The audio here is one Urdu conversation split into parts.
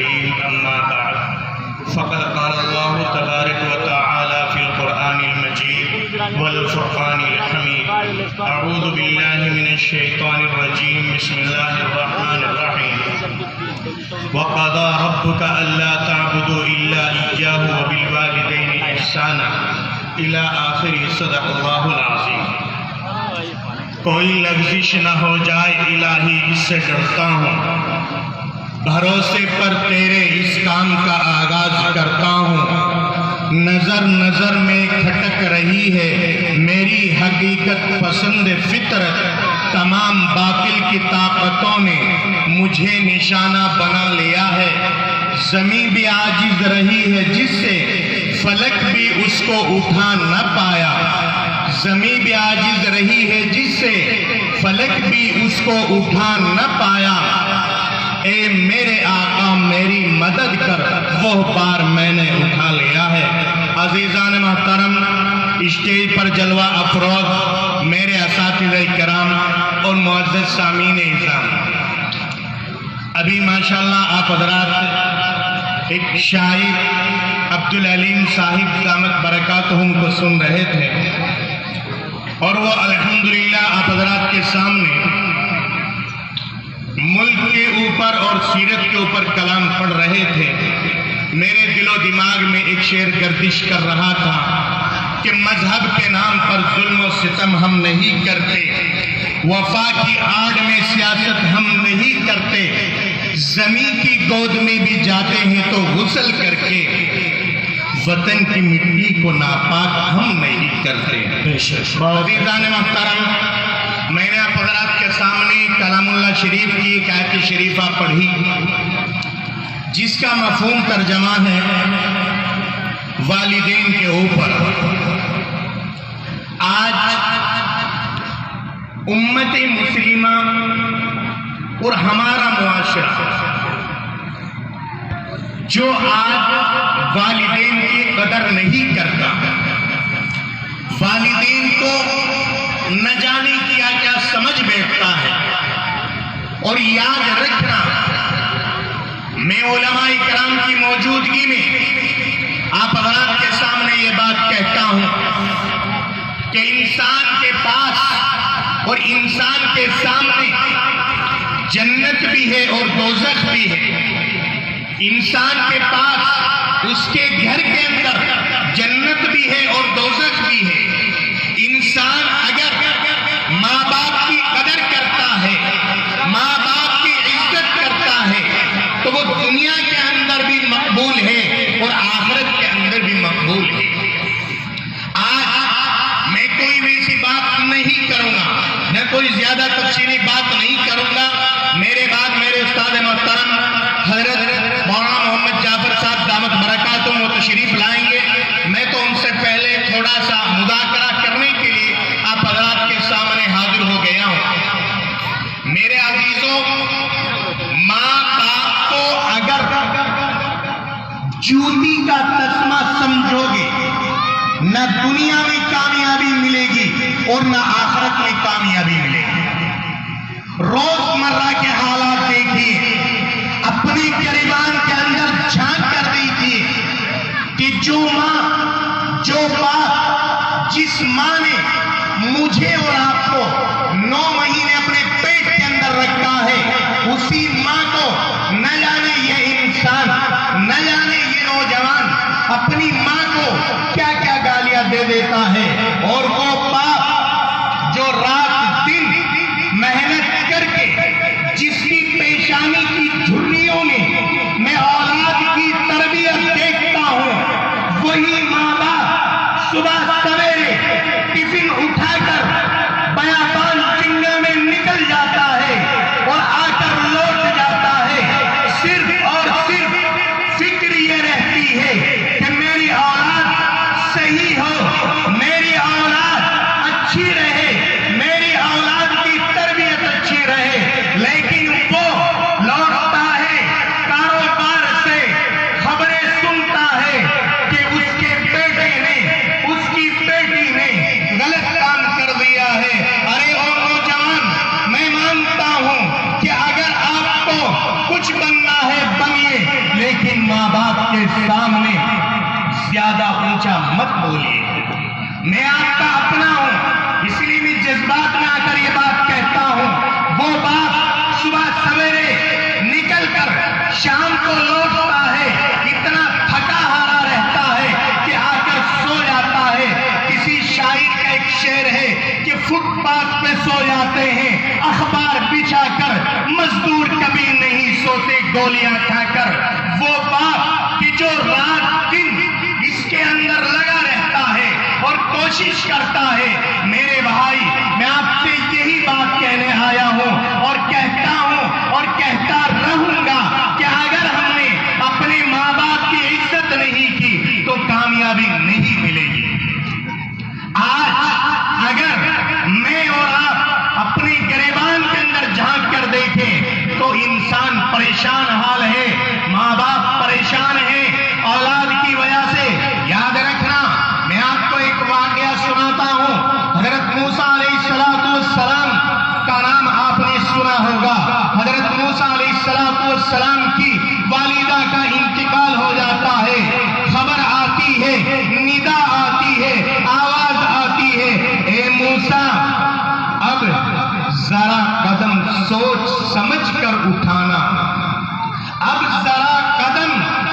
الكريم أما بعد فقد قال الله تبارك وتعالى في القرآن المجيد والفرقان الحميد أعوذ بالله من الشيطان الرجيم بسم الله الرحمن الرحيم وقضى ربك ألا تعبدوا إلا إياه وبالوالدين إحسانا إلى آخر صدق اللہ العظیم۔ کوئی لغزش نہ ہو جائے الہی اس سے ڈرتا ہوں، بھروسے پر تیرے اس کام کا آغاز کرتا ہوں۔ نظر نظر میں کھٹک رہی ہے میری حقیقت پسند فطرت، تمام باطل کی طاقتوں نے مجھے نشانہ بنا لیا ہے۔ زمین بھی عاجز رہی ہے جس سے فلک بھی اس کو اٹھا نہ پایا، زمین بھی عاجز رہی ہے جس سے فلک بھی اس کو اٹھا نہ پایا۔ اے میرے آقا میری مدد کر، وہ بار میں نے اٹھا لیا ہے۔ عزیزان محترم، اسٹیج پر جلوہ افروز میرے اساتذہ کرام اور معزز سامعین اعظام، ابھی ماشاءاللہ آپ حضرات ایک شاعر عبدالعلیم صاحب دامت برکاتہم کو سن رہے تھے، اور وہ الحمدللہ آپ حضرات کے سامنے ملک کے اوپر اور سیرت کے اوپر کلام پڑھ رہے تھے۔ میرے دل و دماغ میں ایک شعر گردش کر رہا تھا کہ مذہب کے نام پر ظلم و ستم ہم نہیں کرتے، وفا کی آڑ میں سیاست ہم نہیں کرتے، زمین کی گود میں بھی جاتے ہیں تو غسل کر کے، وطن کی مٹی کو ناپاک ہم نہیں کرتے۔ عزیزان محترم، میں نے آپ حضرات کے سامنے کلام اللہ شریف کی ایک آیت شریفہ پڑھی جس کا مفہوم ترجمہ ہے والدین کے اوپر۔ آج امت مسلمہ اور ہمارا معاشرہ جو آج والدین کی قدر نہیں کرتا، والدین کو نہ جانے کیا کیا سمجھ بیٹھتا ہے۔ اور یاد رکھنا، میں علماء کرام کی موجودگی میں آپ حضرات کے سامنے یہ بات کہتا ہوں کہ انسان کے پاس اور انسان کے سامنے جنت بھی ہے اور دوزخ بھی ہے۔ انسان کے پاس اس کے گھر کے اندر جنت بھی ہے اور دوزخ بھی ہے۔ انسان اگر ماں باپ کی قدر کرتا ہے، ماں باپ کی عزت کرتا ہے، تو وہ دنیا کے اندر بھی مقبول ہے اور آخرت کے اندر بھی مقبول ہے۔ آج میں کوئی ویسی بات نہیں کروں گا، میں کوئی زیادہ تفصیلی بات نہیں کروں گا۔ میرے بعد میرے استاد محترم حضرت مولانا محمد جعفر صاحب دامت برکاتہم وہ تشریف لائیں گے۔ میں تو ان سے پہلے تھوڑا سا مذاکرہ کرنے کے لیے آپ حضرات کے سامنے حاضر ہو گیا ہوں۔ میرے عزیزوں، ماں باپ کو اگر جوتی کا تسمہ سمجھو گے، نہ دنیا میں کامیابی ملے گی اور نہ آخرت میں کامیابی ملے گی۔ روزمرہ کے حالات دیکھیے، اپنے گریبان کے اندر جھانک کر دیکھیے کہ جو ماں، جو باپ، جس ماں نے مجھے اور آپ کو 9 مہینے اپنے پیٹ کے اندر رکھا ہے، اسی ماں کو نہ جانے یہ انسان، نہ جانے یہ نوجوان اپنی ماں کو کیا کیا گالیاں دے دیتا ہے۔ اور وہ باپ جو رات دن محنت کر کے جس کی پیشانی کی جھریوں میں اولاد کی تربیت دیکھتا ہوں، وہی ماں باپ صبح سویرے ٹفن اٹھا کر بیابان جنگل میں نکل جاتا ہے اور آ کر لوٹ جاتا ہے، صرف اور صرف فکر یہ رہتی ہے کہ میری اولاد صحیح ہو، میری اولاد اچھی رہے، میری اولاد کی تربیت اچھی رہے۔ لیکن وہ لوٹتا ہے کاروبار سے، خبریں سنتا ہے کہ اس کے بیٹے نے، اس کی اونچا مت بولیے. میں آپ کا اپنا ہوں، اس لیے میں جذبات میں آ کر یہ بات کہتا ہوں. وہ باپ صبح سویرے نکل کر شام کو لوٹتا ہے، اتنا تھکا ہارا رہتا ہے کہ آ کر سو جاتا ہے. کسی شاعر کا ایک شعر ہے کہ فٹ پاتھ پہ سو جاتے ہیں اخبار بچھا کر، مزدور کبھی نہیں سوتے گولیاں کھا کر. وہ باپ کہ جو رات دن اس کے اندر لگا رہتا ہے اور کوشش کرتا ہے. میرے بھائی، میں آپ سے یہی بات کہنے آیا ہوں اور کہتا ہوں اور کہتا رہوں گا کہ اگر ہم نے اپنے ماں باپ کی عزت نہیں کی تو کامیابی نہیں ملے گی. آج اگر میں اور آپ اپنے گریبان کے اندر جھانک کر دیکھیں تو انسان پریشان حال ہے، ماں باپ پریشان ہیں اولاد کی وجہ سے. یاد رکھنا، میں آپ کو ایک واقعہ سناتا ہوں. حضرت موسیٰ علیہ السلام کا نام آپ نے سنا ہوگا. حضرت موسیٰ علیہ السلام کی والدہ کا انتقال ہو جاتا ہے. خبر آتی ہے، ندا آتی ہے، آواز آتی ہے، اے موسیٰ اب ذرا قدم سوچ سمجھ کر اٹھانا. اب ذرا قدم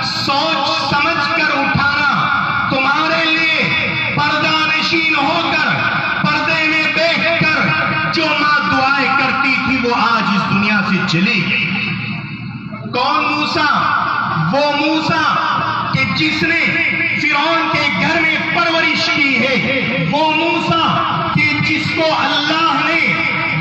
سوچ سمجھ کر اٹھانا. تمہارے لیے پردہ نشین ہو کر، پردے میں بیٹھ کر جو ماں دعائیں کرتی تھی وہ آج اس دنیا سے چلی گئی. کون موسیٰ؟ وہ موسیٰ کہ جس نے فرعون کے گھر میں پرورش کی ہے. وہ موسیٰ کہ جس کو اللہ نے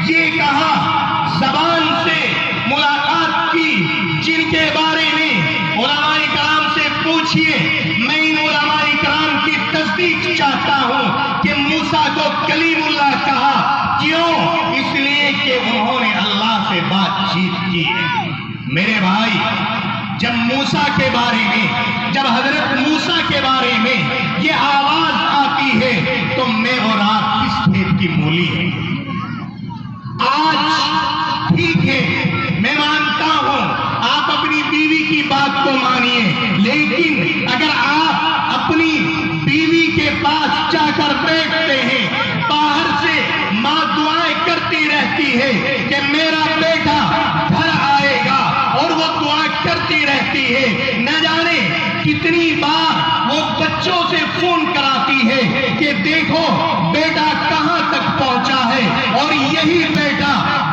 یہ کہا زبان سے ملاقات کی، جن کے بارے میں علماء کرام سے پوچھئے. میں ان علماء کرام کی تصدیق چاہتا ہوں کہ موسیٰ کو کلیم اللہ کہا. کیوں؟ اس لیے کہ انہوں نے اللہ سے بات چیت کی ہے. میرے بھائی، جب موسیٰ کے بارے میں، جب حضرت موسیٰ کے بارے میں یہ آواز آتی ہے تو میں اور آپ کس کھیت کی مولی ہیں؟ آج ٹھیک ہے، میں مانتا ہوں آپ اپنی بیوی کی بات کو مانیے، لیکن اگر آپ اپنی بیوی کے پاس جا کر بیٹھتے ہیں، باہر سے ماں دعائیں کرتی رہتی ہے کہ میرا بیٹا گھر آئے گا، اور وہ دعا کرتی رہتی ہے، نہ جانے کتنی بار وہ بچوں سے فون کراتی ہے کہ دیکھو بیٹا کہاں تک پہنچا ہے. اور یہی بیٹا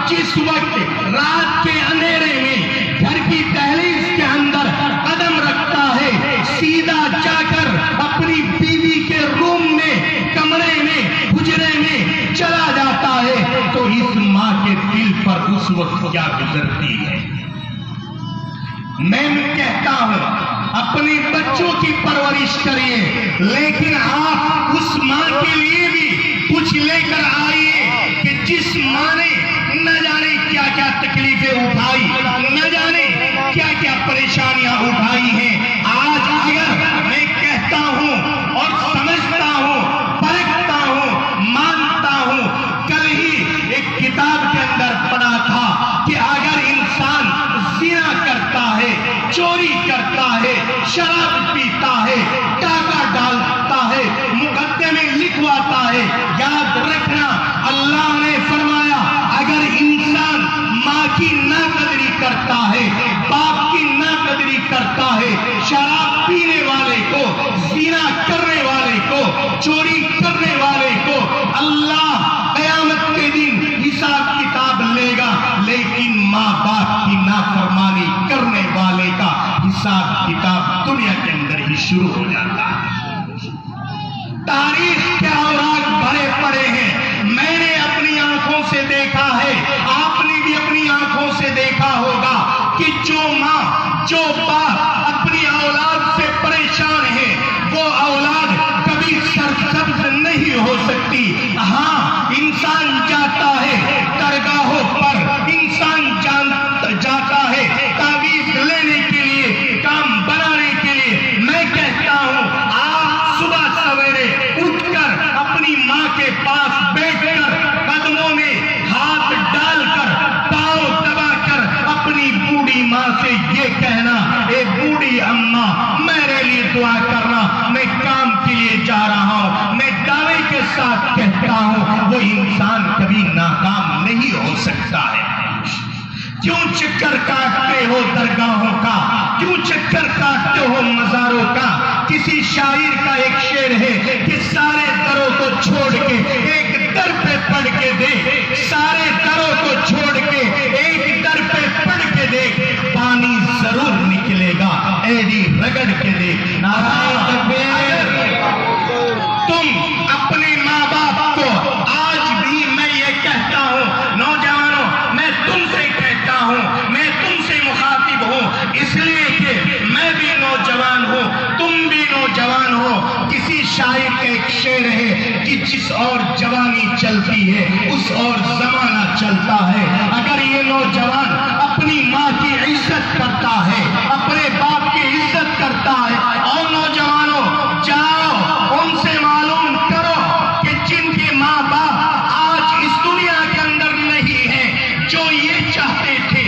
جس وقت رات کے اندھیرے میں گھر کی دہلیز کے اندر قدم رکھتا ہے، سیدھا جا کر اپنی بیوی کے روم میں، کمرے میں، حجرے میں چلا جاتا ہے، تو اس ماں کے دل پر اس وقت کیا گزرتی ہے. میں کہتا ہوں اپنے بچوں کی پرورش کریے، لیکن آپ اس ماں کے لیے بھی کچھ لے کر آئیے کہ جس ماں نے نہ جانے کیا کیا تکلیفیں اٹھائی، نہ جانے کیا کیا پریشانیاں اٹھائی ہیں. آج اگر میں کہتا ہوں اور سمجھتا ہوں، پرکھتا ہوں، مانتا ہوں، کل ہی ایک کتاب کے اندر پڑھا تھا کہ اگر انسان زنا کرتا ہے، چوری کرتا ہے، شراب پیتا ہے، ڈاکہ ڈالتا ہے، مقدمے لکھواتا ہے، یاد رکھنا اللہ نے فرمایا اگر انسان ماں کی ناقدری کرتا ہے، باپ کی ناقدری کرتا ہے، شراب پینے والے کو، زنا کرنے والے کو، چوری کرنے والے کو، اللہ قیامت کے دن حساب کتاب لے گا، لیکن ماں باپ کی نافرمانی کرنے والے کا حساب کتاب دنیا کے اندر ہی شروع ہو جاتا ہے. تاریخ کے اوراق بھرے پڑے ہیں. میں نے اپنی آنکھوں سے دیکھا ہے، آپ نے بھی اپنی آنکھوں سے دیکھا ہوگا کہ جو ماں، جو باپ اپنی اولاد سے پریشان ہے، وہ اولاد کبھی سرسبز نہیں ہو سکتی. ہاں، انسان جاتا ہے درگاہوں پر، انسان جاتا ہے تعویذ لینے کے لیے، کام بنانے کے لیے. میں کہتا ہوں آپ صبح سویرے اٹھ کر اپنی ماں کے پاس بیٹھ کر قدموں میں ہاتھ ڈال کر، پاؤں دبا کر اپنی بوڑھی ماں سے یہ کہنا بوڑھی اماں میرے لیے دعا کرنا، میں کام کے لیے جا رہا ہوں، میں دعوے کے ساتھ کہتا ہوں وہ انسان کبھی ناکام نہیں ہو سکتا ہے۔ کیوں چکر کاٹتے ہو درگاہوں کا، کیوں چکر کاٹتے ہو مزاروں کا؟ کسی شاعر کا ایک شعر ہے کہ سارے دروں کو چھوڑ کے ایک در پہ پڑھ کے دیکھ، سارے دروں کو چھوڑ کے ایک در پہ پڑھ کے دیکھ، پانی ضرور نکلے گا، ایڑی رگڑ کے دیکھ۔ اگر تم اپنے ماں باپ کو، آج بھی میں یہ کہتا ہوں نوجوانوں، میں تم سے کہتا ہوں، میں تم سے مخاطب ہوں، اس لیے کہ میں بھی نوجوان ہوں، تم بھی نوجوان ہو۔ کسی شاعر کا ایک شعر ہے کہ جس اور جوانی چلتی ہے اس اور زمانہ چلتا ہے۔ اگر یہ نوجوان اپنی ماں کی عزت کرتا ہے، اپنے باپ کی عزت کرتا ہے، اور نوجوانوں جاؤ ان سے معلوم کرو کہ جن کے ماں باپ آج اس دنیا کے اندر نہیں ہیں، جو یہ چاہتے تھے